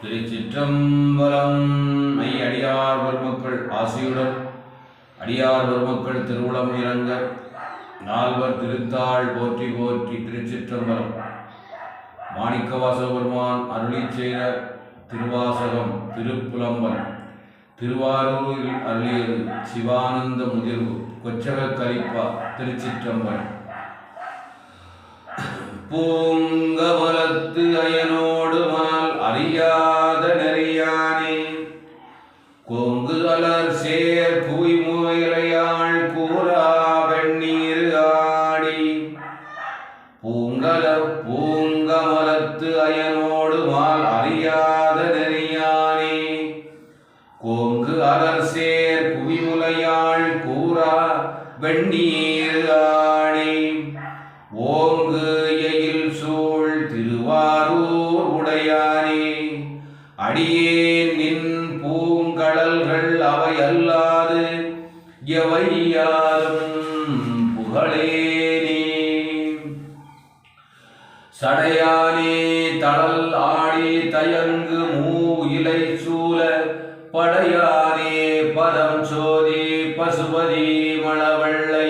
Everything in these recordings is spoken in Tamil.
திருச்சிற்றம்பலம். அடியார் பெருமக்கள் ஆசியுடன் அடியார் பெருமக்கள் திருவுளம் இறங்க நால்வர் திருத்தாள் போற்றி போற்றி. திருச்சிற்றம்பலம். மாணிக்கவாசக பெருமான் அருளி செய்த திருவாசகம் திருப்புலம்பன். திருவாரூரில் அருளியது சிவானந்த முதிர்வு கொச்சக கலிப்பா. திருச்சிற்றம்பலம். பூங்கமலத்து அயனோடு மால் அறியாத நெறியானே கோங்கு அலர் சேர் குவிமுயலையாள் கூறா வெண்ணீர் ஆடி. பூங்கமலத்து அயனோடு மால் அறியாத நெறியானே கோங்கு அலர் சேர் குவிமுலையாள் கூறா வெண்ணீர் ஆடி. ஓங்கு எயில் சூழ் திருவாரூர் உடையானே அடியேன் நின் பூங்கடல்கள் அவை அல்லாது எவையாலும் புகழேனே. சடையானே தளல் ஆடி தயங்கு மூ இலை சூல படையானே பதம் சோதி பசுபதி மணவள்ளை.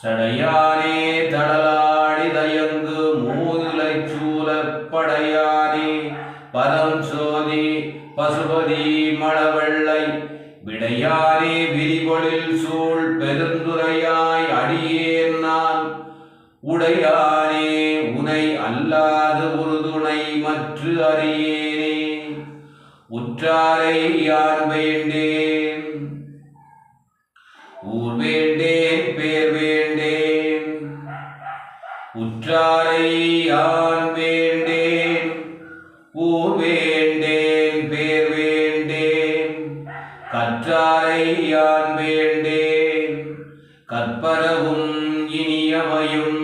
சடையானே தளலாடி தயங்கு மூதுலை சூல படையானே பதம் சோதி பசுபதி மணவள்ளை. விடையானே விரிபொழில் சூழ் பெருந்துரையாய் அடியேன் நான் உடையானே உனை அல்லாது உறுதுணை மற்று அறியேனே. உற்றாரை யான் வேண்டேன் ஊர் வேண்டேன் பேர் வேண்டேன். உற்றாரை யான் வேண்டேன் ஊர் வேண்டேன் பேர் வேண்டேன். கற்றாரை யான் வேண்டேன் கற்பரவும் இனியமையும்.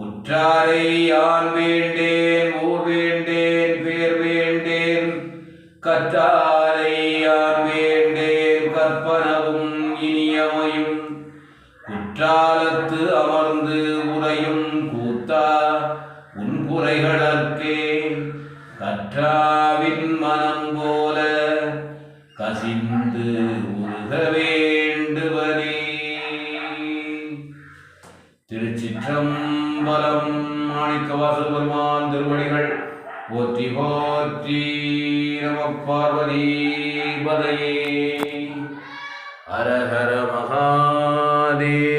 உற்றாரை யான் வேண்டேன் ஊர் வேண்டேன் பேர் வேண்டேன். கற்றாரை யான் வேண்டேன் கற்பனவும் இனியமையும். குற்றாலத்து அமர்ந்து உரையும் கூத்தா உன் குறைகளற்கே கற்றாவின் மனம் போல கசிந்து உருக வேண்டுவனே. திருச்சிற்றம்பலம். மாணிக்கவாசக பெருமான் திருவடிகள் போற்றி போற்றி. நம பார்வதி பதையே. ஹர ஹர மகாதேவ.